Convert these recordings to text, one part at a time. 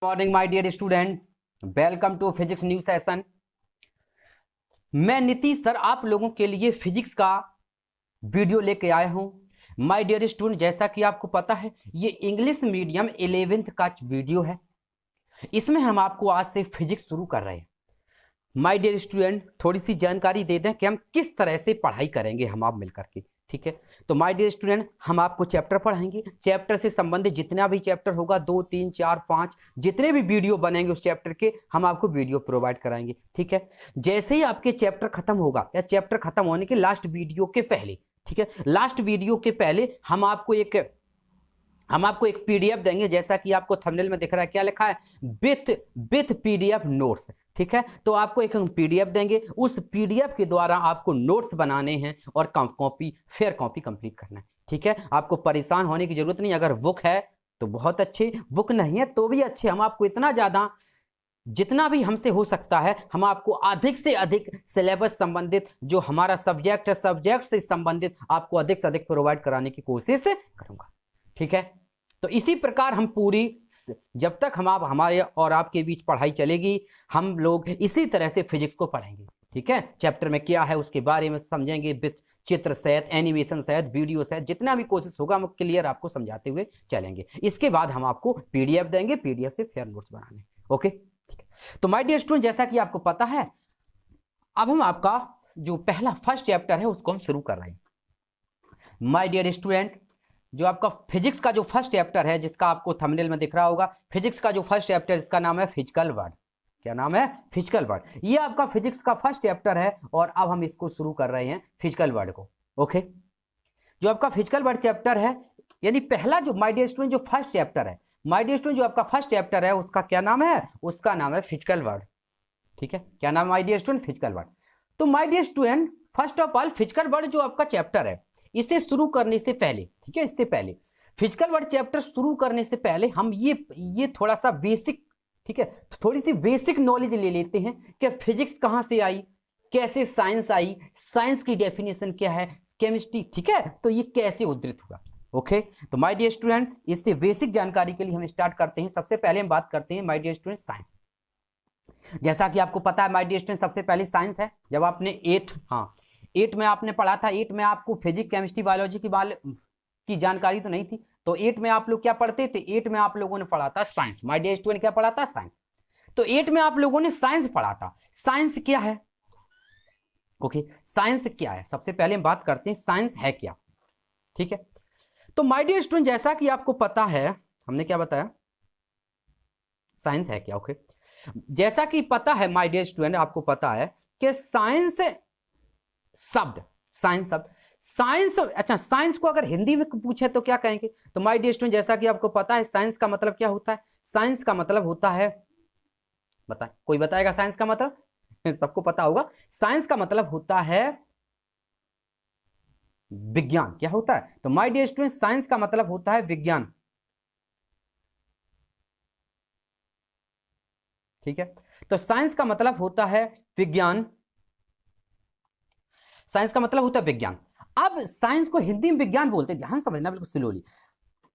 Morning my dear student, welcome to physics new session. मैं Nitish sir आप लोगों के लिए फिजिक्स का वीडियो लेके आया हूं। माय डियर स्टूडेंट, जैसा कि आपको पता है ये इंग्लिश मीडियम 11th का वीडियो है। इसमें हम आपको आज से फिजिक्स शुरू कर रहे हैं। माय डियर स्टूडेंट, थोड़ी सी जानकारी दे दें कि हम किस तरह से पढ़ाई करेंगे हम आप मिलकर के, ठीक है। तो माय डियर स्टूडेंट, हम आपको चैप्टर पढ़ाएंगे। चैप्टर से संबंधित जितना भी चैप्टर होगा 2, 3, 4, 5 जितने भी वीडियो बनेंगे उस चैप्टर के हम आपको वीडियो प्रोवाइड कराएंगे, ठीक है। जैसे ही आपके चैप्टर खत्म होगा या चैप्टर खत्म होने के लास्ट वीडियो के पहले, ठीक है, लास्ट वीडियो के पहले हम आपको एक पीडीएफ देंगे। जैसा कि आपको थंबनेल में दिख रहा है, क्या लिखा है, विथ पीडीएफ नोट्स, ठीक है। तो आपको एक पीडीएफ देंगे, उस पीडीएफ के द्वारा आपको नोट्स बनाने हैं और फेयर कॉपी कंप्लीट करना है, ठीक है। आपको परेशान होने की जरूरत नहीं। अगर बुक है तो बहुत अच्छे, बुक नहीं है तो भी अच्छे। हम आपको इतना ज्यादा जितना भी हमसे हो सकता है हम आपको अधिक से अधिक सिलेबस संबंधित जो हमारा सब्जेक्ट है, सब्जेक्ट से संबंधित आपको अधिक से अधिक प्रोवाइड कराने की कोशिश करूंगा, ठीक है। तो इसी प्रकार हम पूरी, जब तक हमारे और आपके बीच पढ़ाई चलेगी, हम लोग इसी तरह से फिजिक्स को पढ़ेंगे, ठीक है। चैप्टर में क्या है उसके बारे में समझेंगे, विद चित्र सहित, एनिमेशन सहित, वीडियो सहित, जितना भी कोशिश होगा हम क्लियर आपको समझाते हुए चलेंगे। इसके बाद हम आपको पीडीएफ देंगे, पीडीएफ से फेयर नोट्स बनाने, ओके, ठीक है। तो माय डियर स्टूडेंट, जैसा कि आपको पता है, अब हम आपका जो पहला फर्स्ट चैप्टर है उसको हम शुरू कर रहे हैं। माय डियर स्टूडेंट, जो आपका फिजिक्स का जो फर्स्ट चैप्टर है, जिसका आपको थंबनेल में दिख रहा होगा, फिजिक्स का जो फर्स्ट चैप्टर, इसका नाम है फिजिकल वर्ल्ड। क्या नाम है? Physical world. ये आपका फिजिक्स का फर्स्ट चैप्टर है और अब हम इसको शुरू कर रहे हैं फिजिकल वर्ल्ड को, ओके। जो आपका फिजिकल वर्ल्ड चैप्टर है, यानी पहला जो माय डियर स्टूडेंट जो फर्स्ट चैप्टर है, माय डियर स्टूडेंट जो आपका फर्स्ट चैप्टर है उसका क्या नाम है? उसका नाम है फिजिकल वर्ल्ड, ठीक है। क्या नाम है my dear student? Physical world. तो my dear student, first of all physical world जो आपका चैप्टर है, इसे शुरू करने से पहले, ठीक है, इससे पहले फिजिकल वर्ल्ड चैप्टर शुरू करने से पहले हम ये थोड़ा सा बेसिक, ठीक है, थोड़ी सी बेसिक नॉलेज ले लेते हैं कि फिजिक्स कहां से आई, कैसे साइंस आई, साइंस की डेफिनेशन क्या है, केमिस्ट्री, ठीक है, तो ये कैसे उद्धृत हुआ, ओके। तो माय डियर स्टूडेंट, इससे बेसिक जानकारी के लिए हम स्टार्ट करते हैं। सबसे पहले हम बात करते हैं माय डियर स्टूडेंट साइंस। जैसा कि आपको पता है माय डियर स्टूडेंट, सबसे पहले साइंस है। जब आपने 8 में आपने पढ़ा था, 8 में आपको फिजिक्स, केमिस्ट्री, बायोलॉजी की जानकारी तो नहीं थी, तो 8 में आप लोग क्या पढ़ते थे? 8 में आप लोगों ने पढ़ा था साइंस। माय डियर स्टूडेंट, क्या पढ़ा था? साइंस। तो 8 में आप लोगों ने साइंस पढ़ा था। साइंस क्या है? ओके, साइंस क्या है? सबसे पहले हम बात करते हैं साइंस है क्या, ठीक है। तो माय डियर स्टूडेंट, जैसा कि आपको पता है, हमने क्या बताया, साइंस है क्या, ओके। जैसा कि पता है माय डियर स्टूडेंट, आपको पता है कि साइंस शब्द, अच्छा, साइंस को अगर हिंदी में पूछे तो क्या कहेंगे? तो माय डियर स्टूडेंट, जैसा कि आपको पता है साइंस का मतलब क्या होता है? साइंस का मतलब होता है, कोई बताएगा साइंस का मतलब? सबको पता होगा, साइंस का मतलब होता है विज्ञान। क्या होता है? तो माय डियर स्टूडेंट, साइंस का मतलब होता है विज्ञान, ठीक है। तो साइंस का मतलब होता है विज्ञान, साइंस का मतलब होता है विज्ञान। अब साइंस को हिंदी में विज्ञान बोलते हैं, ध्यान समझना बिल्कुल slowly.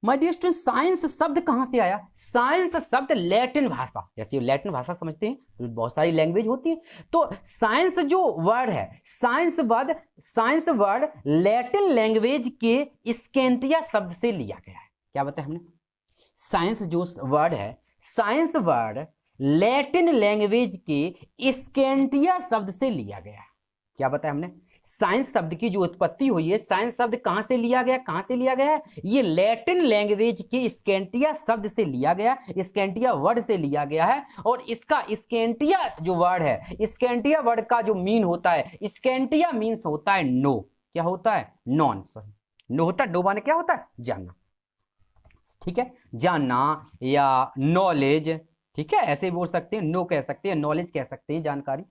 My dear student, science शब्द कहां से आया? साइंस शब्द लैटिन भाषा, जैसे लैटिन भाषा समझते हैं, तो बहुत सारी लैंग्वेज होती है, तो साइंस जो वर्ड है, साइंस वर्ड लैटिन लैंग्वेज के स्कैंटिया शब्द से लिया गया है। क्या बताया हमने? साइंस जो वर्ड है, साइंस वर्ड लैटिन लैंग्वेज के स्कैंटिया शब्द से लिया गया है। क्या बताया हमने? साइंस शब्द की जो उत्पत्ति हुई है, साइंस शब्द कहां से लिया गया? कहां से लिया गया है? ये लैटिन लैंग्वेज के स्कैंटिया शब्द से लिया गया, स्कैंटिया वर्ड से लिया गया है। और इसका स्कैंटिया जो वर्ड है, स्कैंटिया वर्ड का जो मीन होता है, स्कैंटिया मीन्स होता है नो। क्या होता है? नॉन, सॉरी, नो होता है, नो माने क्या होता है? जानना, ठीक है, जानना या नॉलेज, ठीक है, ऐसे बोल सकते हैं, नो कह सकते हैं, नॉलेज कह सकते हैं, जानकारी,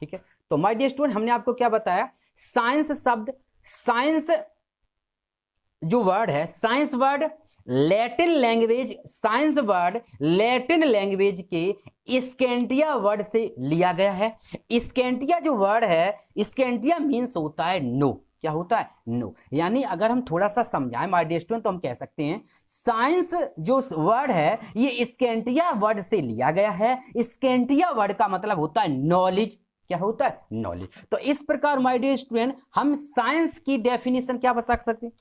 ठीक है। तो माय डियर स्टूडेंट, हमने आपको क्या बताया? साइंस शब्द, साइंस जो वर्ड है, science word Latin language, science word Latin language के स्कैंटिया वर्ड से लिया गया है। स्कैंटिया जो वर्ड है, स्कैंटिया मीन्स होता है नो। क्या होता है, नो। यानी अगर हम थोड़ा सा समझाएं माय डियर स्टूडेंट तो हम कह सकते हैं साइंस जो वर्ड है ये स्कैंटिया वर्ड से लिया गया है। स्कैंटिया वर्ड का मतलब होता है नॉलेज, क्या होता है, नॉलेज। तो इस प्रकार माय डियर स्टूडेंट हम साइंस की डेफिनेशन क्या बता सकते हैं,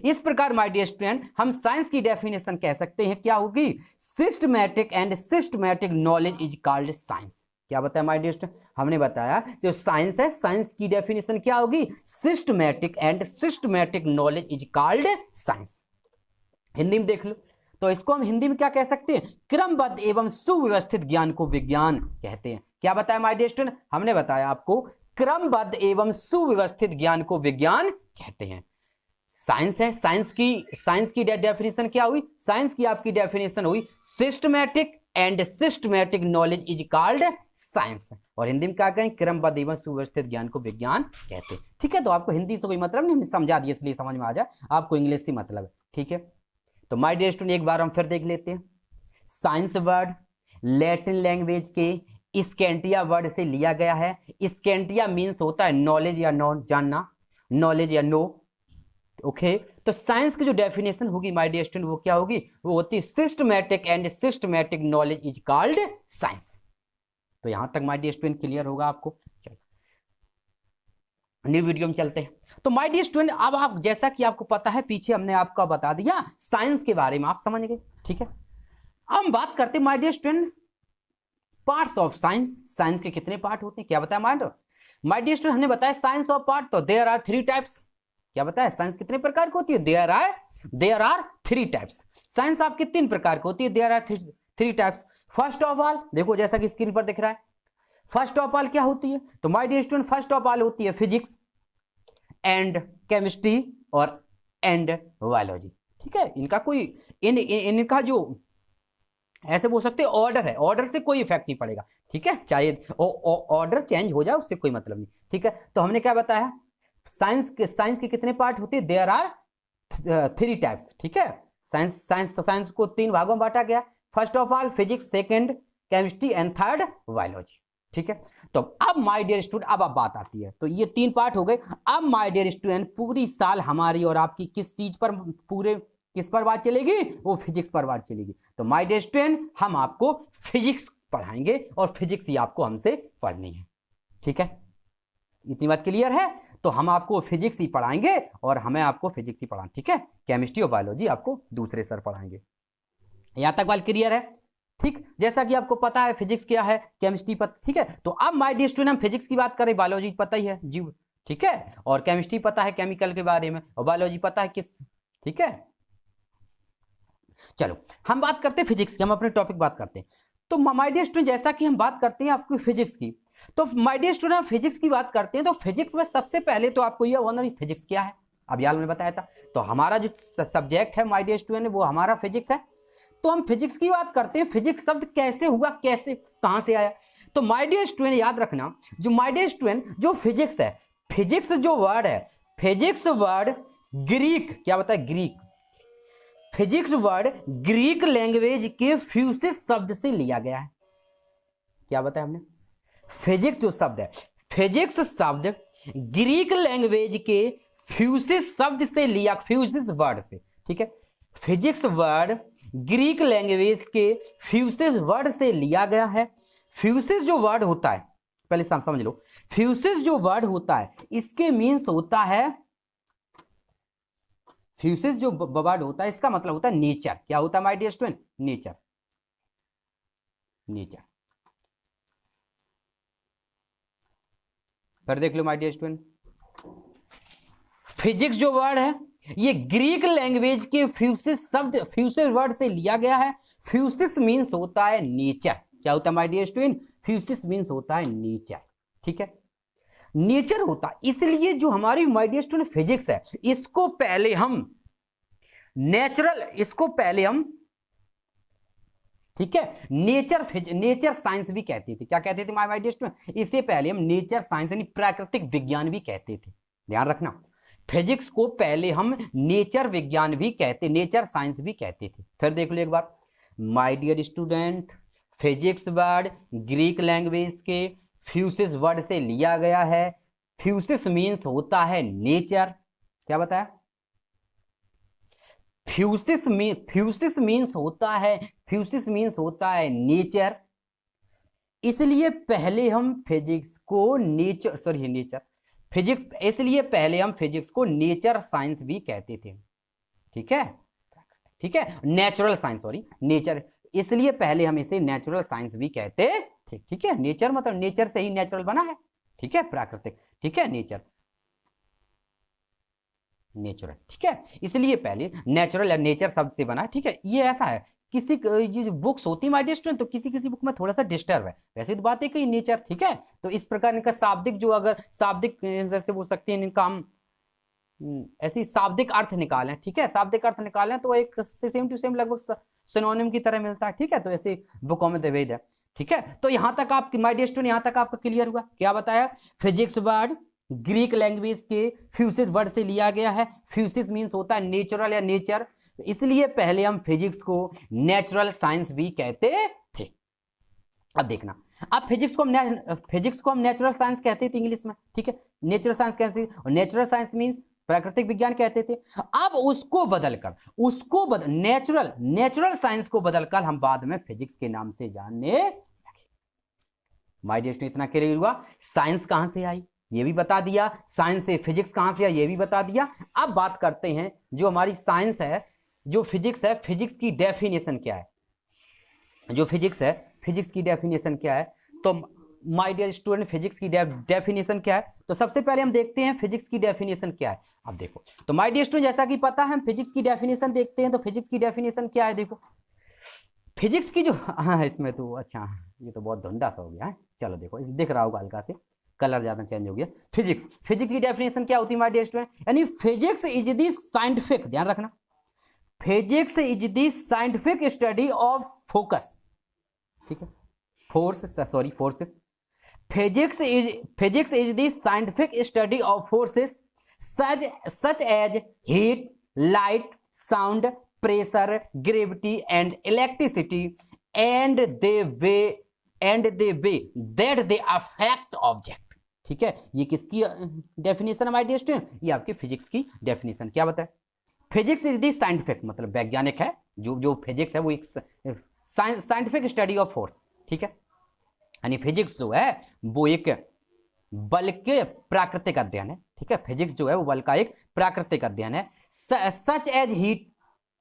इस प्रकार माय डियर स्टूडेंट हम साइंस की डेफिनेशन कह सकते हैं क्या होगी, systematic and systematic knowledge is called science. क्या बताया माय डियर स्टूडेंट, हमने बताया जो साइंस है, साइंस की डेफिनेशन क्या होगी, systematic and systematic knowledge is called science. Hindi में देख लो तो इसको हम हिंदी में क्या कह सकते हैं, क्रमबद्ध एवं सुव्यवस्थित ज्ञान को विज्ञान कहते हैं। क्या बताया माय डियर स्टूडेंट, हमने बताया आपको क्रमबद्ध एवं सुव्यवस्थित ज्ञान को विज्ञान कहते हैं। साइंस है, साइंस की डेफिनेशन क्या हुई, साइंस की आपकी डेफिनेशन हुई systematic and systematic knowledge is called science. और हिंदी में क्या कहें, क्रमबद्ध एवं सुव्यवस्थित ज्ञान को विज्ञान कहते हैं। ठीक है, तो आपको हिंदी से कोई मतलब नहीं, हमने समझा दिया इसलिए समझ में आ जाए, आपको इंग्लिश से मतलब है। ठीक है, तो माय डियर स्टूडेंट एक बार हम फिर देख लेते हैं। साइंस वर्ड लैटिन लैंग्वेज के स्कैंटिया वर्ड से लिया गया है। स्कैंटिया मीन्स होता है नॉलेज या नो, जानना, नॉलेज या नो। ओके, तो साइंस की जो डेफिनेशन होगी माय डियर स्टूडेंट वो क्या होगी, वो होती है systematic and systematic knowledge is called science. तो यहां तक माय डियर स्टूडेंट क्लियर होगा आपको। चलो न्यू वीडियो में चलते हैं। तो माय डियर स्टूडेंट अब आप जैसा कि आपको पता है पीछे हमने आपको बता दिया साइंस के बारे में, आप समझ गए। ठीक है, अब हम बात करते हैं my dear student parts of science. Science के कितने पार्ट होते हैं, क्या बताया माय डियर स्टूडेंट, हमने बताया साइंस ऑफ पार्ट, तो देयर आर 3 टाइप्स। क्या बताया, साइंस कितने प्रकार की होती है, देयर आर 3 टाइप्स। साइंस आपकी 3 प्रकार की होती है, there are 3 types. First of all देखो जैसा कि स्क्रीन पर दिख रहा है, फर्स्ट ऑफ ऑल क्या होती है, तो my dear student first of all होती है फिजिक्स एंड केमिस्ट्री और एंड बायोलॉजी। ठीक है, इनका कोई इनका जो ऐसे बोल सकते हैं ऑर्डर है, ऑर्डर से कोई इफेक्ट नहीं पड़ेगा। ठीक है, चाहे ऑर्डर चेंज हो जाए उससे कोई मतलब नहीं। ठीक है, तो हमने क्या बताया, साइंस के कितने पार्ट होते हैं, देयर आर 3 टाइप्स। ठीक है, साइंस को 3 भागों में बांटा गया, first of all physics, second chemistry and third biology. ठीक है, तो अब माय डियर स्टूडेंट अब बात आती है, तो ये 3 पार्ट हो गए। अब माय डियर स्टूडेंट पूरी साल हमारी और आपकी किस चीज पर, पूरे किस पर बात चलेगी, वो फिजिक्स पर बात चलेगी। तो माय डियर स्टूडेंट हम आपको फिजिक्स पढ़ाएंगे और फिजिक्स ही आपको हमसे पढ़नी है। ठीक है, इतनी बात क्लियर है, तो हम आपको फिजिक्स ही पढ़ाएंगे और हमें आपको फिजिक्स ही पढ़ाना। ठीक है, केमिस्ट्री और बायोलॉजी आपको दूसरे सर पढ़ाएंगे। यहां तक बात क्लियर है। ठीक, जैसा कि आपको पता है फिजिक्स क्या है, केमिस्ट्री पता। ठीक है, तो अब माय डियर स्टूडेंट हम फिजिक्स की बात करें, बायोलॉजी पता ही है जीव। ठीक है, और केमिस्ट्री पता है केमिकल के बारे में, और बायोलॉजी पता है किस। ठीक है, चलो हम बात करते हैं फिजिक्स की, हम अपने टॉपिक बात करते हैं। तो माय डियर स्टूडेंट जैसा कि हम बात करते हैं आपकी फिजिक्स की, तो माय डियर स्टूडेंट फिजिक्स की बात करते हैं, तो फिजिक्स में सबसे पहले तो आपको यह होना फिजिक्स क्या है, अब यार मैंने बताया था। तो हमारा जो सब्जेक्ट है माय डियर स्टूडेंट वो हमारा फिजिक्स है। तो हम फिजिक्स की बात करते हैं, फिजिक्स शब्द कैसे हुआ, कैसे कहां से आया। तो माय डियर स्टूडेंट याद रखना, जो माय डियर स्टूडेंट जो फिजिक्स है, फिजिक्स जो वर्ड है, फिजिक्स वर्ड ग्रीक, क्या बताया, Greek, physics word Greek language के फ्यूसिस शब्द से लिया गया है। क्या बताया हमने, फिजिक्स जो शब्द है, फिजिक्स शब्द ग्रीक लैंग्वेज के फ्यूसिस शब्द से लिया, फ्यूसिस वर्ड से। ठीक है, फिजिक्स वर्ड ग्रीक लैंग्वेज के फ्यूसिस वर्ड से लिया गया है। फ्यूसिस जो वर्ड होता है, पहले समझ लो, फ्यूसिस जो वर्ड होता है इसके मीन्स होता है, फ्यूसिस जो वर्ड होता है इसका मतलब होता है नेचर। क्या होता है my dear student, nature, nature. फिर देख लो माय डियर स्टूडेंट, फिजिक्स जो वर्ड है ये ग्रीक लैंग्वेज के फ्यूसिस शब्द, फ्यूसिस वर्ड से लिया गया है। फ्यूसिस मीन्स होता है नेचर। क्या होता है माय डियर स्टूडेंट, फ्यूसिस मीन्स होता है नेचर। ठीक है, नेचर होता, इसलिए जो हमारी माय डियर स्टूडेंट फिजिक्स है इसको पहले हम नेचुरल, इसको पहले हम, ठीक है, नेचर साइंस भी कहते थे। क्या कहते थे माय डियर स्टूडेंट, इससे पहले हम नेचर साइंस यानी प्राकृतिक विज्ञान भी कहते थे। ध्यान रखना, फिजिक्स को पहले हम नेचर विज्ञान भी कहते, नेचर साइंस भी कहते थे। फिर देख लो एक बार my dear student, physics word Greek language के फ्यूसिस वर्ड से लिया गया है। फ्यूसिस मीन्स होता है नेचर। क्या बताया? फ्यूसिस मीन्स होता है नेचर। इसलिए पहले हम फिजिक्स को नेचर साइंस भी कहते थे। ठीक है, नेचुरल साइंस, नेचर, इसलिए पहले हम इसे नेचुरल साइंस भी कहते थे। ठीक है, नेचर मतलब नेचर से ही नेचुरल बना है। ठीक है, प्राकृतिक। ठीक है, नेचुरल। ठीक है, इसलिए पहले नेचुरल या नेचर शब्द से बना है। ठीक है, ये ऐसा है, किसी ये जो बुक्स होती है माय डियर स्टूडेंट, तो किसी बुक में थोड़ा सा डिस्टर्ब है, वैसे तो बात है कि नेचर। ठीक है, तो इस प्रकार इनका शाब्दिक जो, अगर शाब्दिक जैसे बोल सकते हैं, इनका हम ऐसे शाब्दिक अर्थ निकालें। ठीक है, शाब्दिक अर्थ निकालें तो एक सेम टू सेम लगभग सिनोनिम की तरह मिलता है। ठीक है, तो ऐसे बुकों में वेद है। ठीक है, तो यहां तक आपकी माय डियर स्टूडेंट, यहां तक आपका क्लियर हुआ। क्या बताया? फिजिक्स वर्ड ग्रीक लैंग्वेज के फ्यूसिस वर्ड से लिया गया है। फ्यूसिस मीन्स होता है नेचुरल या नेचर, इसलिए पहले हम फिजिक्स को नेचुरल साइंस भी कहते थे। अब देखना, अब फिजिक्स को हम नेचुरल साइंस कहते थे इंग्लिश में। ठीक है, नेचुरल साइंस कहते थे, और नेचुरल साइंस मीन्स प्राकृतिक विज्ञान कहते थे। अब उसको बदलकर नेचुरल साइंस को बदलकर हम बाद में फिजिक्स के नाम से जानने लगे। माय डियर स्टूडेंट, इतना क्लियर हुआ? साइंस कहां से आई ये भी बता दिया, साइंस से फिजिक्स कहां से आई ये भी बता दिया। अब बात करते हैं जो हमारी साइंस है, जो फिजिक्स है, फिजिक्स की डेफिनेशन क्या है? जो फिजिक्स है, फिजिक्स की डेफिनेशन क्या है? तो माय डियर स्टूडेंट, फिजिक्स की डेफिनेशन क्या है? तो सबसे पहले हम देखते हैं फिजिक्स की डेफिनेशन क्या है। अब देखो, तो माय डियर स्टूडेंट, जैसा कि पता है हम फिजिक्स की डेफिनेशन देखते हैं, तो फिजिक्स की डेफिनेशन क्या है? देखो, फिजिक्स की जो, हाँ इसमें तो अच्छा, ये तो बहुत धुंधा सा हो गया है। चलो देखो, दिख रहा होगा हल्का से, कलर ज्यादा चेंज हो गया। फिजिक्स की डेफिनेशन क्या होती है माय डियर स्टूडेंट? यानी फिजिक्स इज द साइंटिफिक, ध्यान रखना, physics is the scientific study of focus. ठीक है, forces. Physics is the scientific study of forces such as heat, light, sound, pressure, gravity and electricity and the way that they affect object. ठीक है, ये किसकी definition है my dear student? ये आपकी physics की डेफिनेशन। क्या बताए? फिजिक्स इज द साइंटिफिक मतलब वैज्ञानिक है, जो फिजिक्स है वो एक साइंटिफिक स्टडी ऑफ फोर्स। ठीक है, यानी फिजिक्स जो है वो एक बल के प्राकृतिक अध्ययन है। ठीक है, फिजिक्स जो है वो बल का एक प्राकृतिक अध्ययन है। सच एज हीट,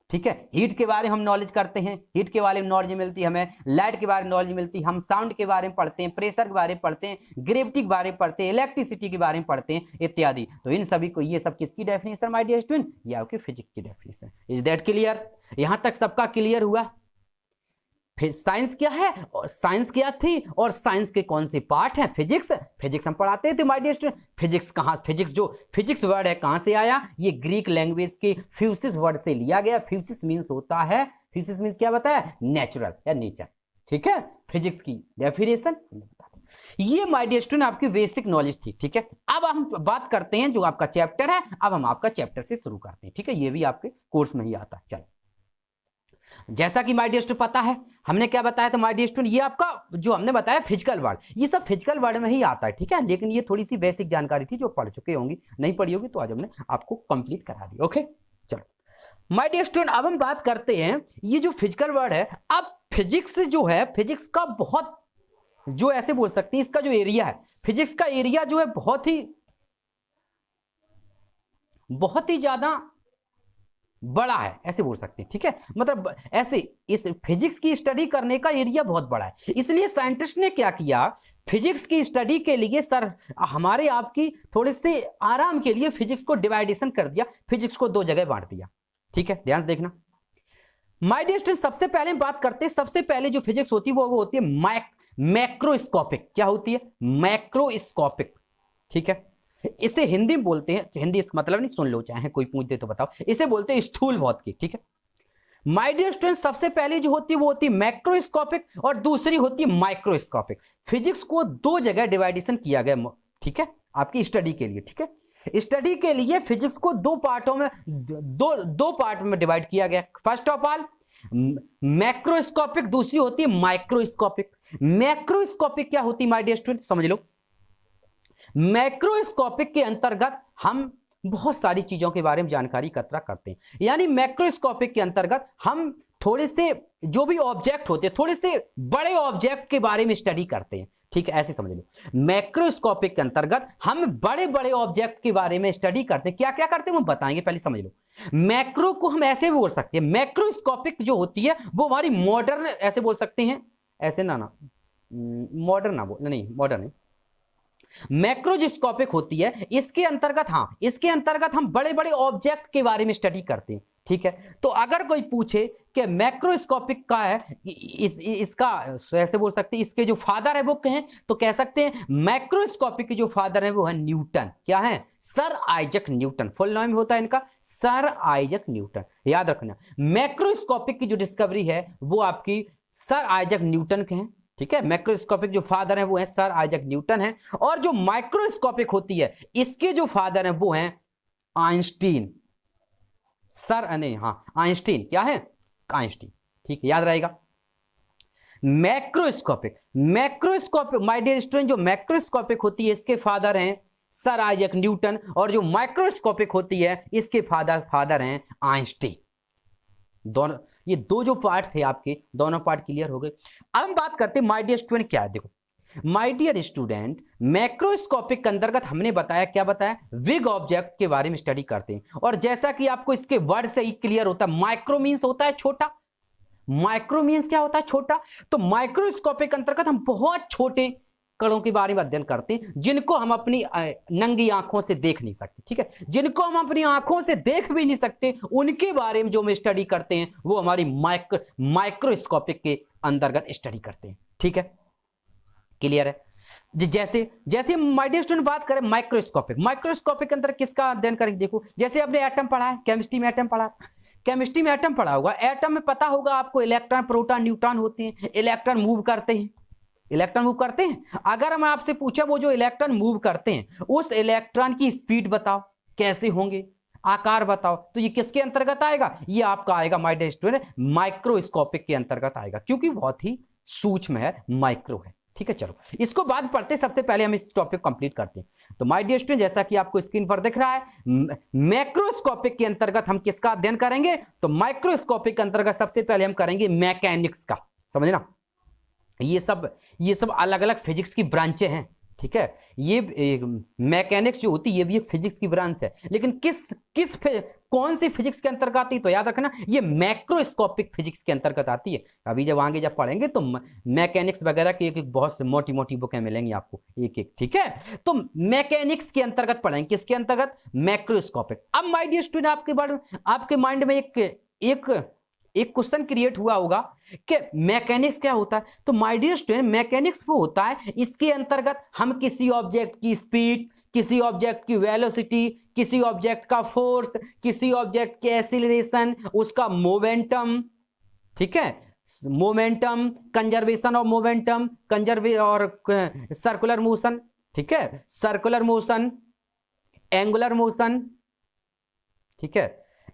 ठीक है, हीट के बारे में हम नॉलेज करते हैं, हीट के बारे में नॉलेज मिलती है हमें, लाइट के बारे में नॉलेज मिलती है, हम साउंड के बारे में पढ़ते हैं, प्रेशर के बारे में पढ़ते हैं, ग्रेविटी के बारे में पढ़ते हैं, इलेक्ट्रिसिटी के बारे में पढ़ते हैं, इत्यादि। तो इन सभी को, ये सब किसकी डेफिनेशन माय डियर स्टूडेंट? ये आपकी फिजिक्स की डेफिनेशन। Is that clear? यहां तक सबका क्लियर हुआ? फिर साइंस क्या है और साइंस क्या थी और साइंस के कौन से पार्ट है? फिजिक्स हम पढ़ाते थे माय डियर स्टूडेंट। फिजिक्स कहां, फिजिक्स वर्ड है कहां से आया? ये ग्रीक लैंग्वेज के फ्यूसिस वर्ड से लिया गया। फ्यूसिस मींस होता है, फ्यूसिस मींस क्या बताया? नेचुरल या नेचर। ठीक है, फिजिक्स की डेफिनेशन ये माय डियर स्टूडेंट आपकी बेसिक नॉलेज थी। ठीक है, अब हम बात करते हैं जो आपका चैप्टर है। अब हम आपका चैप्टर से शुरू करते हैं। ठीक है, ये भी आपके कोर्स में ही आता है। चलो, जैसा कि माय डियर स्टूडेंट पता है हमने क्या बताया था माय डियर स्टूडेंट, ये आपका जो हमने बताया फिजिकल वर्ड, ये सब फिजिकल वर्ड में ही आता है। ठीक है, लेकिन ये थोड़ी सी बेसिक जानकारी थी जो पढ़ चुके होंगी, नहीं पढ़ी होगी तो आज हमने आपको कंप्लीट करा दी। ओके, चलो माय डियर स्टूडेंट, अब हम बात करते हैं ये जो फिजिकल वर्ड है। अब फिजिक्स जो है, फिजिक्स का बहुत, जो ऐसे बोल सकते हैं, इसका जो एरिया है, फिजिक्स का एरिया जो है बहुत ही ज्यादा बड़ा है, ऐसे बोल सकते हैं। ठीक है, मतलब ऐसे इस फिजिक्स की स्टडी करने का एरिया बहुत बड़ा है। इसलिए साइंटिस्ट ने क्या किया, फिजिक्स की स्टडी के लिए सर हमारे आपकी थोड़े से आराम के लिए फिजिक्स को डिवाइडेशन कर दिया, फिजिक्स को दो जगह बांट दिया। ठीक है, ध्यान से देखना माय डियर स्टूडेंट। सबसे पहले बात करते हैं, सबसे पहले जो फिजिक्स होती है वो होती है मैक्रोस्कोपिक। क्या होती है? मैक्रोस्कोपिक। ठीक है, इसे हिंदी में बोलते हैं, हिंदी इसका मतलब नहीं, सुन लो, चाहे कोई पूछ दे तो बताओ, इसे बोलते हैं स्थूल भौतिकी। ठीक है माय डियर स्टूडेंट, सबसे पहले जो होती है वो होती है मैक्रोस्कोपिक और दूसरी होती है माइक्रोस्कोपिक। फिजिक्स को दो जगह डिवाइडेशन किया गया। ठीक है, आपकी स्टडी के लिए। ठीक है, स्टडी के लिए फिजिक्स को दो पार्टों में, दो पार्ट में डिवाइड किया गया। फर्स्ट ऑफ ऑल मैक्रोस्कोपिक, दूसरी होती है माइक्रोस्कोपिक। मैक्रोस्कोपिक क्या होती है माय डियर स्टूडेंट, समझ लो। मैक्रोस्कोपिक के अंतर्गत हम बहुत सारी चीजों के बारे में जानकारी एकत्र करते हैं। यानी मैक्रोस्कोपिक के अंतर्गत हम थोड़े से जो भी ऑब्जेक्ट होते हैं, थोड़े से बड़े ऑब्जेक्ट के बारे में स्टडी करते हैं। ठीक है, ऐसे समझ लो। मैक्रोस्कोपिक के अंतर्गत हम बड़े बड़े ऑब्जेक्ट के बारे में स्टडी करते हैं। क्या क्या करते हैं वो बताएंगे, पहले समझ लो। मैक्रो को हम ऐसे भी बोल सकते हैं, मैक्रोस्कोपिक जो होती है वो हमारी मॉडर्न, ऐसे बोल सकते हैं, ऐसे ना मॉडर्न ना बोल, नहीं मॉडर्न नहीं, मैक्रोस्कोपिक होती है। इसके अंतर्गत, हाँ, इसके अंतर्गत हम बड़े बड़े ऑब्जेक्ट के बारे में स्टडी करते हैं। ठीक है, तो अगर कोई पूछे कि मैक्रोस्कोपिक का है, इसका ऐसे बोल सकते हैं, इसके जो फादर है वो कहें, तो कह सकते हैं मैक्रोस्कोपिक के जो फादर है वो है न्यूटन। क्या है? Sir Isaac Newton. फुल नाम होता है इनका सर आइजक न्यूटन। याद रखना, मैक्रोस्कोपिक की जो डिस्कवरी है वो आपकी सर आइजक न्यूटन के हैं। ठीक है, मैक्रोस्कोपिक जो फादर है वो है सर आइजक न्यूटन है। और जो माइक्रोस्कोपिक होती है इसके जो फादर है वो है आइंस्टीन। सर नहीं, हाँ आइंस्टीन। क्या है? आइंस्टीन। ठीक है, याद रहेगा। Macroscopic, macroscopic my dear student, जो मैक्रोस्कोपिक होती है इसके फादर हैं सर आइजक न्यूटन, और जो माइक्रोस्कोपिक होती है इसके फादर हैं आइंस्टीन। दोनों, ये दो जो पार्ट थे आपके, दोनों पार्ट क्लियर हो गए। अब हम बात करते हैं माय डियर स्टूडेंट क्या है। देखो माय डियर स्टूडेंट, मैक्रोस्कोपिक के अंतर्गत हमने बताया, क्या बताया? बिग ऑब्जेक्ट के बारे में स्टडी करते हैं। और जैसा कि आपको इसके वर्ड से ही क्लियर होता है, माइक्रो मींस होता है छोटा। माइक्रो मींस क्या होता है? छोटा। तो माइक्रोस्कोपिक के अंतर्गत हम बहुत छोटे कणों के बारे में अध्ययन करते हैं, जिनको हम अपनी नंगी आंखों से देख नहीं सकते। ठीक है, जिनको हम अपनी आंखों से देख भी नहीं सकते, उनके बारे में जो हम स्टडी करते हैं वो हमारी माइक्रोस्कोपिक के अंतर्गत स्टडी करते हैं। ठीक है, क्लियर है? जैसे माय डियर स्टूडेंट बात करें माइक्रोस्कोपिक, माइक्रोस्कोपिक के अंदर किसका अध्ययन करेंगे? देखो जैसे आपने एटम पढ़ा है, केमिस्ट्री में एटम पढ़ा, केमिस्ट्री में एटम पढ़ा होगा, एटम में पता होगा आपको इलेक्ट्रॉन, प्रोटॉन, न्यूट्रॉन होते हैं। इलेक्ट्रॉन मूव करते हैं, इलेक्ट्रॉन मूव करते हैं। अगर हम आपसे पूछा वो जो इलेक्ट्रॉन मूव करते हैं उस इलेक्ट्रॉन की स्पीड बताओ, कैसे होंगे, आकार बताओ, तो ये किसके अंतर्गत आएगा? ये आपका आएगा माय डियर स्टूडेंट माइक्रोस्कोपिक के अंतर्गत आएगा, क्योंकि बहुत ही सूक्ष्म है, माइक्रो है। ठीक है, चलो इसको बाद पढ़ते, सबसे पहले हम इस टॉपिक कंप्लीट करते हैं। तो माय डियर स्टूडेंट, जैसा कि आपको स्क्रीन पर दिख रहा है, मैक्रोस्कोपिक के अंतर्गत हम किसका अध्ययन करेंगे? तो माइक्रोस्कोपिक के अंतर्गत सबसे पहले हम करेंगे मैकेनिक्स का। समझना, ये सब अलग अलग फिजिक्स की ब्रांचें हैं। ठीक है, ये मैकेनिक्स जो होती है ये भी एक फिजिक्स की ब्रांच है, लेकिन कौन सी फिजिक्स के अंतर्गत आती है? तो याद रखना, ये मैक्रोस्कोपिक फिजिक्स के अंतर्गत आती है। अभी जब आगे जब पढ़ेंगे तो मैकेनिक्स वगैरह की एक बहुत मोटी मोटी बुकें मिलेंगी आपको एक एक। ठीक है, तो मैकेनिक्स के अंतर्गत पढ़ेंगे, किसके अंतर्गत? मैक्रोस्कोपिक। अब माय डियर स्टूडेंट, आपके माइंड में एक क्वेश्चन क्रिएट हुआ होगा कि मैकेनिक्स क्या होता है। तो माय डियर स्टूडेंट, मैकेनिक्स वो होता है इसके अंतर्गत हम किसी ऑब्जेक्ट की स्पीड, किसी ऑब्जेक्ट की वेलोसिटी, किसी ऑब्जेक्ट का फोर्स, किसी ऑब्जेक्ट के एक्सीलरेशन, उसका मोमेंटम, ठीक है, मोमेंटम, कंजर्वेशन ऑफ मोमेंटम, और सर्कुलर मोशन, ठीक है, सर्कुलर मोशन, एंगुलर मोशन, ठीक है,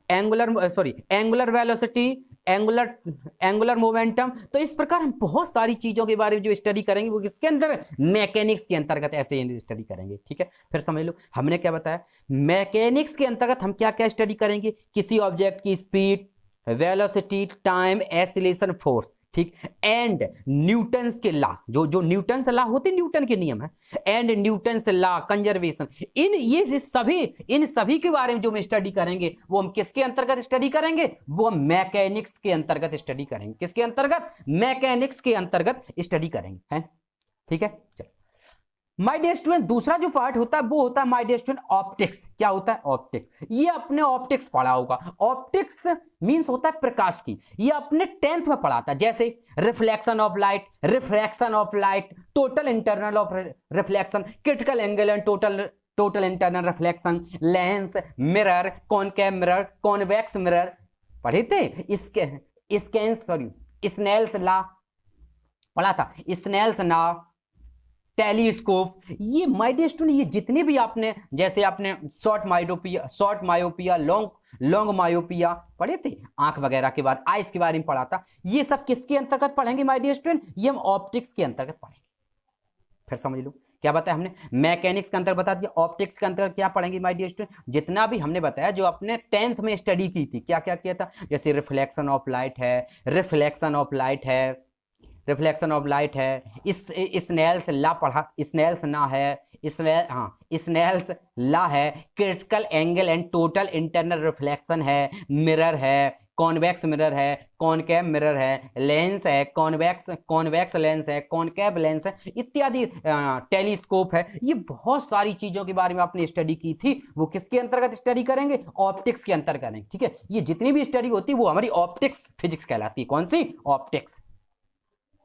एंगुलर वेलोसिटी, एंगुलर मोमेंटम। तो इस प्रकार हम बहुत सारी चीजों के बारे में जो स्टडी करेंगे वो किसके अंदर? मैकेनिक्स के अंतर्गत ऐसे स्टडी करेंगे। ठीक है, फिर समझ लो हमने क्या बताया। मैकेनिक्स के अंतर्गत हम क्या क्या स्टडी करेंगे? किसी ऑब्जेक्ट की speed, velocity, time, acceleration, force, ठीक, एंड न्यूटन्स के लॉ, जो न्यूटन्स लॉ होते, न्यूटन के नियम है, एंड न्यूटन्स लॉ, कंजर्वेशन, इन सभी के बारे में जो हम स्टडी करेंगे वो हम किसके अंतर्गत स्टडी करेंगे? वो हम मैकेनिक्स के अंतर्गत स्टडी करेंगे। किसके अंतर्गत? मैकेनिक्स के अंतर्गत स्टडी करेंगे, है? ठीक है, चलो माय डियर स्टूडेंट, दूसरा जो पार्ट होता है वो होता है माय डियर स्टूडेंट ऑप्टिक्स। क्या होता है? ऑप्टिक्स। ये अपने ऑप्टिक्स पढ़ा होगा। ऑप्टिक्स मींस होता है प्रकाश की, ये अपने 10th में पढ़ाता है। जैसे reflection of light, refraction of light, total internal of reflection, critical angle and total internal reflection, lens, mirror, concave mirror, convex mirror पढ़े थे। स्नेल्स लॉ पढ़ा था, स्नेल्स लॉ, टेलीस्कोप। ये माय डियर स्टूडेंट, ये जितने भी आपने, जैसे आपने शॉर्ट मायोपिया, लॉन्ग मायोपिया पढ़े थे, आंख वगैरह के बाद आइस के बारे में पढ़ा था, ये सब किसके अंतर्गत पढ़ेंगे माय डियर स्टूडेंट? ये हम ऑप्टिक्स के अंतर्गत पढ़ेंगे। फिर समझ लो क्या बताया हमने, मैकेनिक्स के अंतर बता दिया। ऑप्टिक्स के अंतर क्या पढ़ेंगे माय डियर स्टूडेंट, जितना भी हमने बताया जो अपने 10th में स्टडी की थी, क्या क्या किया था, जैसे रिफ्लेक्शन ऑफ लाइट है, रिफ्लेक्शन ऑफ लाइट है, रिफ्लेक्शन ऑफ लाइट है, इस स्नेल्स लॉ पढ़ा, स्नेल्स ना है, स्नेल्स लॉ है, critical angle and total internal reflection है, मिरर है, कॉन्वेक्स मिरर है, कॉनकेव मिरर है, लेंस है, कॉन्वेक्स लेंस है, कॉनकेव लेंस है इत्यादि, टेलीस्कोप है। ये बहुत सारी चीजों के बारे में आपने स्टडी की थी, वो किसके अंतर्गत स्टडी करेंगे, ऑप्टिक्स के अंतर्गत करेंगे। ठीक है, ये जितनी भी स्टडी होती है वो हमारी ऑप्टिक्स फिजिक्स कहलाती है। कौन सी, ऑप्टिक्स।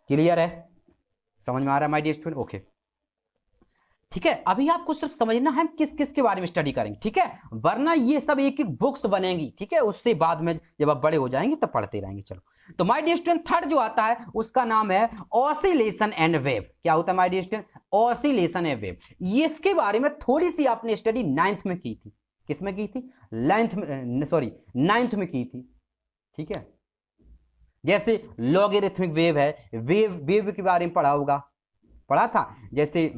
क्लियर है, समझ में आ रहा है माय डियर स्टूडेंट, ओके। ठीक है, अभी आपको सिर्फ समझना है हम किस किस के बारे में स्टडी करेंगे, ठीक है, वरना ये सब एक एक बुक्स बनेंगी, ठीक है, उससे बाद में जब आप बड़े हो जाएंगे तब पढ़ते रहेंगे। चलो, तो माय डियर स्टूडेंट थर्ड जो आता है उसका नाम है ऑसिलेशन एंड वेव। क्या होता है my dear student, oscillation and wave. ये इसके बारे में थोड़ी सी आपने स्टडी 9th में की थी। किस में की थी, 9th में की थी। ठीक है, जैसे लॉगरिथमिक वेव है, वेव के बारे में पढ़ा होगा, पढ़ा था। जैसे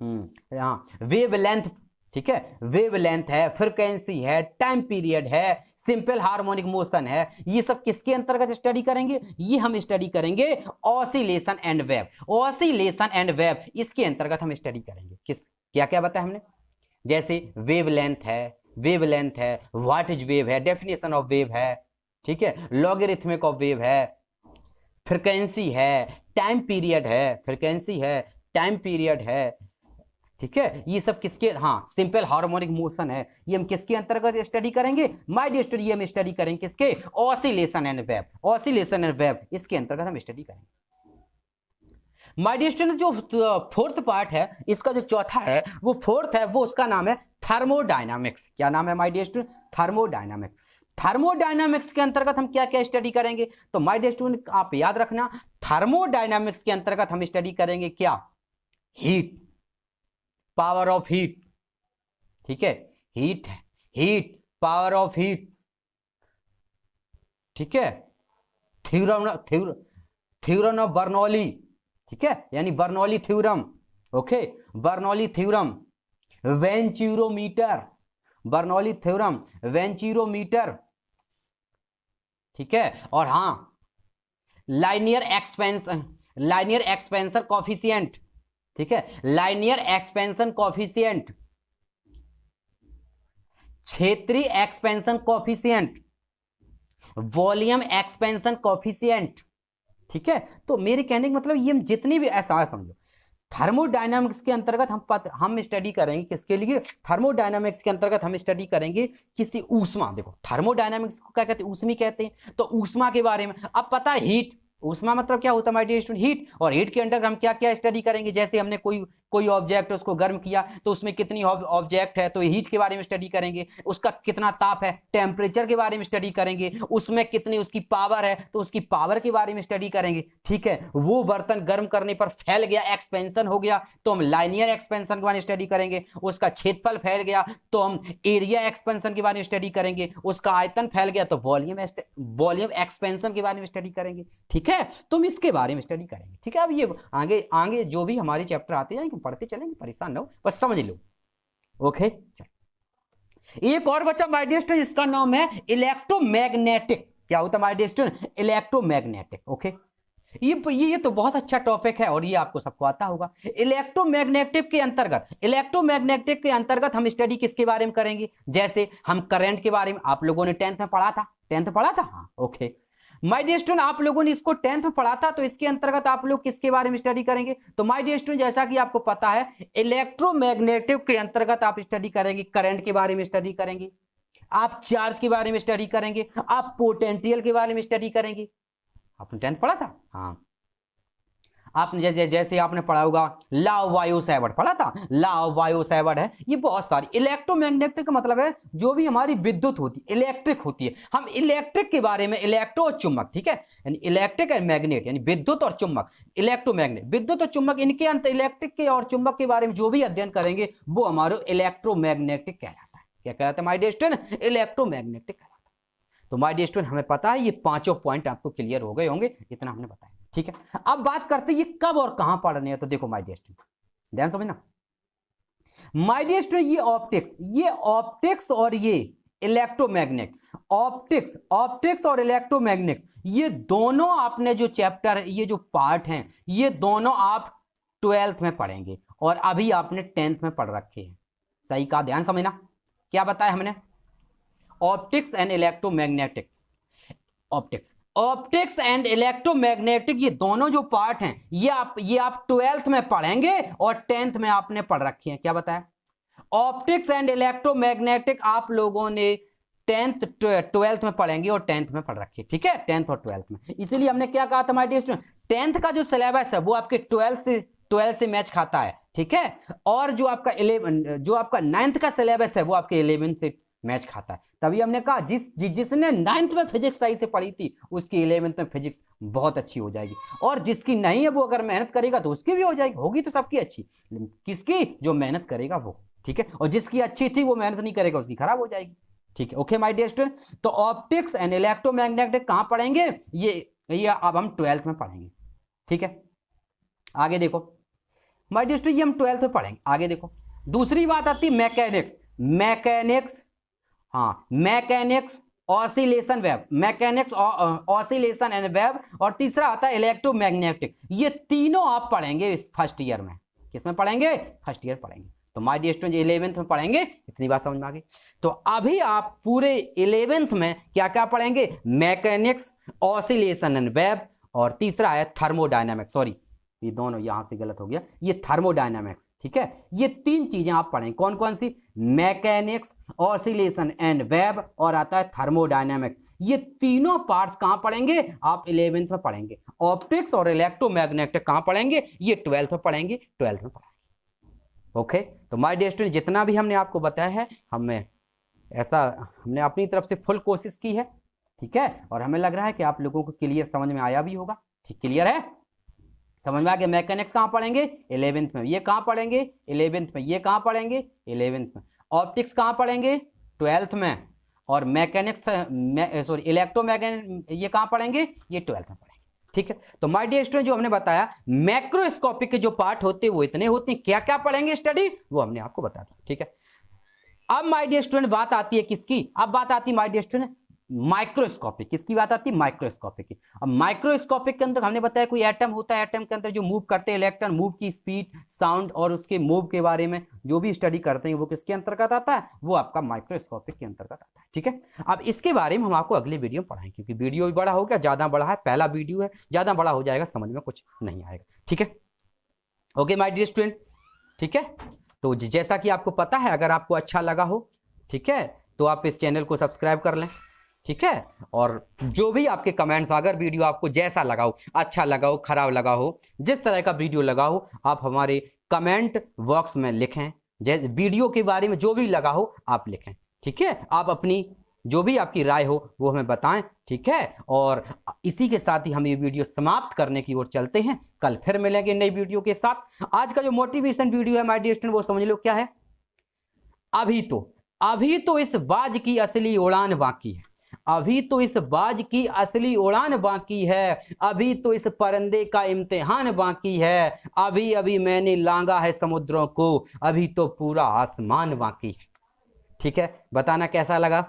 वेव लेंथ, ठीक है, वेव लेंथ है, फ्रीक्वेंसी है, टाइम पीरियड है, सिंपल हार्मोनिक मोशन है। ये सब किसके अंतर्गत स्टडी करेंगे, ये हम स्टडी करेंगे oscillation and wave. Oscillation and wave इसके अंतर्गत हम स्टडी करेंगे। किस, क्या क्या बताया हमने, जैसे वेव लेंथ है, व्हाट इज वेव है, डेफिनेशन ऑफ वेव है, ठीक है, लॉगरिथमिक ऑफ वेव है, फ्रीक्वेंसी है, टाइम पीरियड है, फ्रीक्वेंसी है, टाइम पीरियड है, ठीक है, ये सब किसके, सिंपल हार्मोनिक मोशन है, ये हम किसके अंतर्गत स्टडी करेंगे माय डियर स्टूडेंट, ये हम स्टडी करेंगे किसके, oscillation and wave. Oscillation and wave इसके अंतर्गत हम स्टडी करेंगे। माय डियर स्टूडेंट जो फोर्थ पार्ट है इसका, जो चौथा है वो फोर्थ है, वो उसका नाम है थर्मोडायनामिक्स। क्या नाम है my dear student, thermodynamics. Thermodynamics के अंतर्गत हम क्या क्या स्टडी करेंगे, तो माय डियर स्टूडेंट आप याद रखना, थर्मोडायनामिक्स के अंतर्गत हम स्टडी करेंगे क्या, हीट, पावर ऑफ हीट, ठीक है, हीट, पावर ऑफ हीट, ठीक है, थ्योरम ऑफ बर्नौली, ठीक है, यानी Bernoulli theorem, okay, Bernoulli theorem, venturimeter, Bernoulli theorem, venturimeter, ठीक है, और लाइनियर एक्सपेंशन कॉफिशिएंट, ठीक है, लाइनियर एक्सपेंशन कॉफिशिएंट, क्षेत्रीय expansion coefficient, volume expansion coefficient, ठीक है। तो मेरे कहने का मतलब ये हम जितनी भी, ऐसा समझो, थर्मोडायनामिक्स के अंतर्गत हम स्टडी करेंगे किसके लिए, थर्मोडायनामिक्स के अंतर्गत हम स्टडी करेंगे किसी ऊष्मा, देखो थर्मोडायनामिक्स को क्या कहते हैं, ऊष्मी कहते हैं, तो ऊष्मा के बारे में अब पता है, हीट, ऊष्मा मतलब क्या होता है माय डियर स्टूडेंट, हीट, और हीट के अंदर हम क्या क्या स्टडी करेंगे, जैसे हमने कोई ऑब्जेक्ट उसको गर्म किया तो उसमें कितनी ऑब्जेक्ट है, तो हीट के बारे में स्टडी करेंगे, उसका कितना ताप है, टेम्परेचर के बारे में स्टडी करेंगे, उसमें कितनी उसकी पावर है तो उसकी पावर के बारे में स्टडी करेंगे, ठीक है। वो बर्तन गर्म करने पर फैल गया, एक्सपेंशन हो गया, तो हम लाइनियर एक्सपेंशन के बारे में स्टडी करेंगे, उसका क्षेत्रफल फैल गया तो हम एरिया एक्सपेंशन के बारे में स्टडी करेंगे, उसका आयतन फैल गया तो वॉल्यूम एक्सपेंशन के बारे में स्टडी करेंगे, ठीक है, तो हम इसके बारे में स्टडी करेंगे, ठीक है। अब ये आगे जो भी हमारे चैप्टर आते हैं पढ़ते चलेंगे, परेशान ना हो, बस समझ लो, ओके। चल, एक और बच्चा माय डियर स्टूडेंट, इसका नाम है इलेक्ट्रोमैग्नेटिक। क्या होता है my dear student, electromagnetic, okay. ये तो बहुत अच्छा टॉपिक है और ये आपको सबको आता होगा। इलेक्ट्रोमैग्नेटिक के अंतर्गत हम स्टडी किसके बारे में करेंगे, जैसे हम करंट के बारे में, आप लोगों ने 10th में पढ़ा था, हाँ, ओके। माय डियर स्टूडेंट आप लोगों ने इसको 10th में पढ़ा था, तो इसके अंतर्गत आप लोग किसके बारे में स्टडी करेंगे, तो माय डियर स्टूडेंट जैसा कि आपको पता है, इलेक्ट्रोमैग्नेटिक के अंतर्गत आप स्टडी करेंगे, करंट के बारे में स्टडी करेंगे, आप चार्ज के बारे में स्टडी करेंगे, आप पोटेंशियल के बारे में स्टडी करेंगे। आपने 10th पढ़ा था, हाँ, आपने जैसे आपने पढ़ा होगा लॉ ऑफ वायु सेवर्ट पढ़ा था, लॉ ऑफ वायु सेवर्ट है, ये बहुत सारी। इलेक्ट्रोमैग्नेटिक का मतलब है जो भी हमारी विद्युत होती है, इलेक्ट्रिक होती है, हम इलेक्ट्रिक के बारे में, इलेक्ट्रो और चुंबक, ठीक है, यानी इलेक्ट्रिक एंड मैग्नेट, यानी विद्युत और चुंबक, इलेक्ट्रोमैग्नेट, विद्युत और चुंबक, इनके अंतर, इलेक्ट्रिक के और चुंबक के बारे में जो भी अध्ययन करेंगे वो हमारे इलेक्ट्रोमैग्नेटिक कहलाता है। क्या कहलाता है माय डियर स्टूडेंट, इलेक्ट्रोमैग्नेटिक कहलाता है। तो माय डियर स्टूडेंट हमें पता है ये पांचों पॉइंट आपको क्लियर हो गए होंगे, इतना हमने बताया, ठीक है, अब बात करते हैं ये कब और कहां पढ़ने हैं। तो देखो माय डियर स्टूडेंट, ध्यान समझना माय डियर स्टूडेंट, ये ऑप्टिक्स और ये इलेक्ट्रोमैग्नेट, ऑप्टिक्स और इलेक्ट्रोमैग्नेट्स, ये दोनों आपने जो चैप्टर, ये जो पार्ट हैं, ये दोनों आप 12th में पढ़ेंगे और अभी आपने 10th में पढ़ रखे हैं। सही कहा, ध्यान समझना। क्या बताया हमने? Optics and electromagnetic, optics and electromagnetic, ये दोनों जो पार्ट हैं ये आप 12th में पढ़ेंगे और 10th में आपने पढ़ रखे हैं। क्या बताया? ऑप्टिक्स एंड इलेक्ट्रोमैग्नेटिक आप लोगों ने 10th 12th में पढ़ेंगे और 10th में पढ़ रखी है। ठीक है, 10th और 12th में। इसीलिए हमने क्या कहा था हमारे डियर स्टूडेंट, 10th का जो सिलेबस है वो आपके 12 से मैच खाता है। ठीक है, और जो आपका 9th का सिलेबस है वो आपके 11 से मैच खाता है। तभी हमने कहा जिसने 9th में फिजिक्स सही से पढ़ी थी उसकी 11th में फिजिक्स बहुत अच्छी हो जाएगी, और जिसकी नहीं है वो अगर मेहनत करेगा तो उसकी भी हो जाएगी, होगी तो सबकी अच्छी, किसकी? जो मेहनत करेगा वो। ठीक है, और जिसकी अच्छी थी वो मेहनत नहीं करेगा उसकी खराब हो जाएगी। ठीक है, ओके माय डियर स्टूडेंट। तो ऑप्टिक्स एंड इलेक्ट्रोमैग्नेटिक कहां पढ़ेंगे? ये अब हम 12th में पढ़ेंगे। ठीक है, आगे देखो माय डियर स्टूडेंट, ये हम 12th में पढ़ेंगे। आगे देखो, दूसरी बात आती है mechanics, mechanics oscillation wave, mechanics oscillation and wave, और तीसरा आता है इलेक्ट्रोमैग्नेटिक। ये तीनों आप पढ़ेंगे इस फर्स्ट ईयर में। किसमें पढ़ेंगे? फर्स्ट ईयर पढ़ेंगे। तो माय डियर स्टूडेंट 11th में पढ़ेंगे। इतनी बात समझ में आ गई? तो अभी आप पूरे 11th में क्या क्या पढ़ेंगे? मैकेनिक्स, ऑसिलेशन एंड वेव, और तीसरा है थर्मोडायनामिक्स। सॉरी, ये दोनों यहां से गलत हो गया, ये थर्मोडायनामिक्स। ठीक है, ये तीन चीजें आप पढ़ेंगे। कौन कौन सी? मैकेनिक्स, ऑसिलेशन एंड वेव, और आता है थर्मोडायनामिक्स। ये तीनों पार्ट्स कहां पढ़ेंगे? आप 11th में पढ़ेंगे। ऑप्टिक्स और इलेक्ट्रोमैग्नेटिक कहां पढ़ेंगे? ये 12th में पढ़ेंगे, 12th में पढ़ेंगे। ओके, तो माय डियर स्टूडेंट, जितना भी हमने आपको बताया है, हमने अपनी तरफ से फुल कोशिश की है। ठीक है, और हमें लग रहा है कि आप लोगों को क्लियर समझ में आया भी होगा। ठीक, क्लियर है? समझ में आ गया? मैकेनिक्स कहां पढ़ेंगे? 11th में। ये कहां पढ़ेंगे? 11th में। ये कहां पढ़ेंगे? 11th में। ऑप्टिक्स कहां पढ़ेंगे? 12th में। और इलेक्ट्रोमैग्नेटिक ये कहां पढ़ेंगे? ये 12th में पढ़ेंगे। ठीक है, तो माय डियर स्टूडेंट, जो हमने बताया मैक्रोस्कोपिक के जो पार्ट होते हैं वो इतने होते हैं। क्या क्या पढ़ेंगे स्टडी, वो हमने आपको बता दिया। ठीक है, अब माय डियर स्टूडेंट बात आती है किसकी? अब बात आती है माय डियर स्टूडेंट माइक्रोस्कोपिक। किसकी बात आती है? माइक्रोस्कोपिक की। अब माइक्रोस्कोपिक के अंदर हमने बताया कोई एटम होता है, एटम के अंदर जो मूव करते हैं इलेक्ट्रॉन, मूव की स्पीड, साउंड और उसके मूव के बारे में जो भी स्टडी करते हैं वो किसके अंतर्गत आता है? वो आपका माइक्रोस्कोपिक के अंतर्गत आता है। ठीक है, अब इसके बारे में हम आपको अगले वीडियो में पढ़ाएंगे, क्योंकि वीडियो भी बड़ा हो गया, ज्यादा बड़ा है, पहला वीडियो है, ज्यादा बड़ा हो जाएगा, समझ में कुछ नहीं आएगा। ठीक है, ओके माय डियर स्टूडेंट। ठीक है, तो जैसा कि आपको पता है, अगर आपको अच्छा लगा हो, ठीक है, तो आप इस चैनल को सब्सक्राइब कर लें। ठीक है, और जो भी आपके कमेंट्स, अगर वीडियो आपको जैसा लगा हो, अच्छा लगा हो, खराब लगा हो, जिस तरह का वीडियो लगा हो, आप हमारे कमेंट बॉक्स में लिखें। जैसे वीडियो के बारे में जो भी लगा हो आप लिखें। ठीक है, आप अपनी जो भी आपकी राय हो वो हमें बताएं। ठीक है, और इसी के साथ ही हम ये वीडियो समाप्त करने की ओर चलते हैं। कल फिर मिलेंगे नई वीडियो के साथ। आज का जो मोटिवेशन वीडियो है माय डियर स्टूडेंट, वो समझ लो क्या है। अभी तो इस बाज की असली उड़ान बाकी है, अभी तो इस बाज की असली उड़ान बाकी है, अभी तो इस परिंदे का इम्तिहान बाकी है, अभी अभी मैंने लांगा है समुद्रों को, अभी तो पूरा आसमान बाकी है। ठीक है, बताना कैसा लगा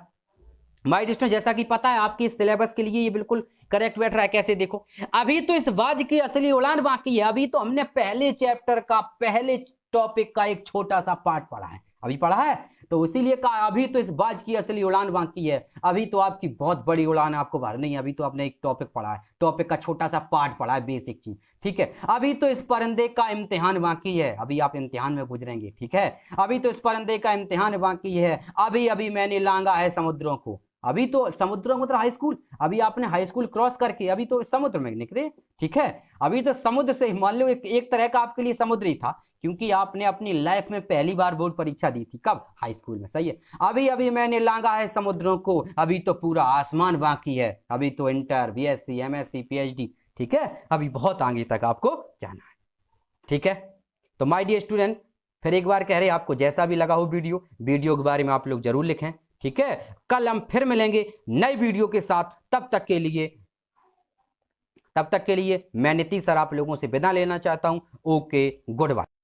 माय डियर स्टूडेंट। जैसा कि पता है आपके सिलेबस के लिए ये बिल्कुल करेक्ट बैठ रहा है। कैसे? देखो, अभी तो इस बाज की असली उड़ान बाकी है, अभी तो हमने पहले चैप्टर का, पहले टॉपिक का एक छोटा सा पार्ट पढ़ा है, अभी पढ़ा है, तो इसीलिए कहा अभी तो इस बाज की असली उड़ान बाकी है। अभी तो आपकी बहुत बड़ी उड़ान आपको भरनी है, अभी तो आपने एक टॉपिक पढ़ा है, टॉपिक का छोटा सा पार्ट पढ़ा है, बेसिक चीज। ठीक है, अभी तो इस परिंदे का इम्तिहान बाकी है, अभी आप इम्तिहान में गुजरेंगे। ठीक है, अभी तो इस परिंदे का इम्तिहान बाकी है, अभी अभी मैंने लांगा है समुद्रों को, अभी तो समुद्र मतलब हाई स्कूल, अभी आपने हाई स्कूल क्रॉस करके अभी तो समुद्र में निकले। ठीक है, अभी तो समुद्र से मान लो एक तरह का आपके लिए समुद्र ही था, क्योंकि आपने अपनी लाइफ में पहली बार बोर्ड परीक्षा दी थी। कब? हाई स्कूल में। सही है, अभी अभी मैंने लांगा है समुद्रों को, अभी तो पूरा आसमान बाकी है, अभी तो इंटर, बीएससी, एमएससी, पीएचडी। ठीक है, अभी बहुत आगे तक आपको जाना है। ठीक है, तो माय डियर स्टूडेंट, फिर एक बार कह रहे आपको जैसा भी लगा हो वीडियो के बारे में आप लोग जरूर लिखें। ठीक है, कल हम फिर मिलेंगे नई वीडियो के साथ। तब तक के लिए तब तक के लिए मैं नीतीश सर आप लोगों से विदा लेना चाहता हूं। Okay, good bye.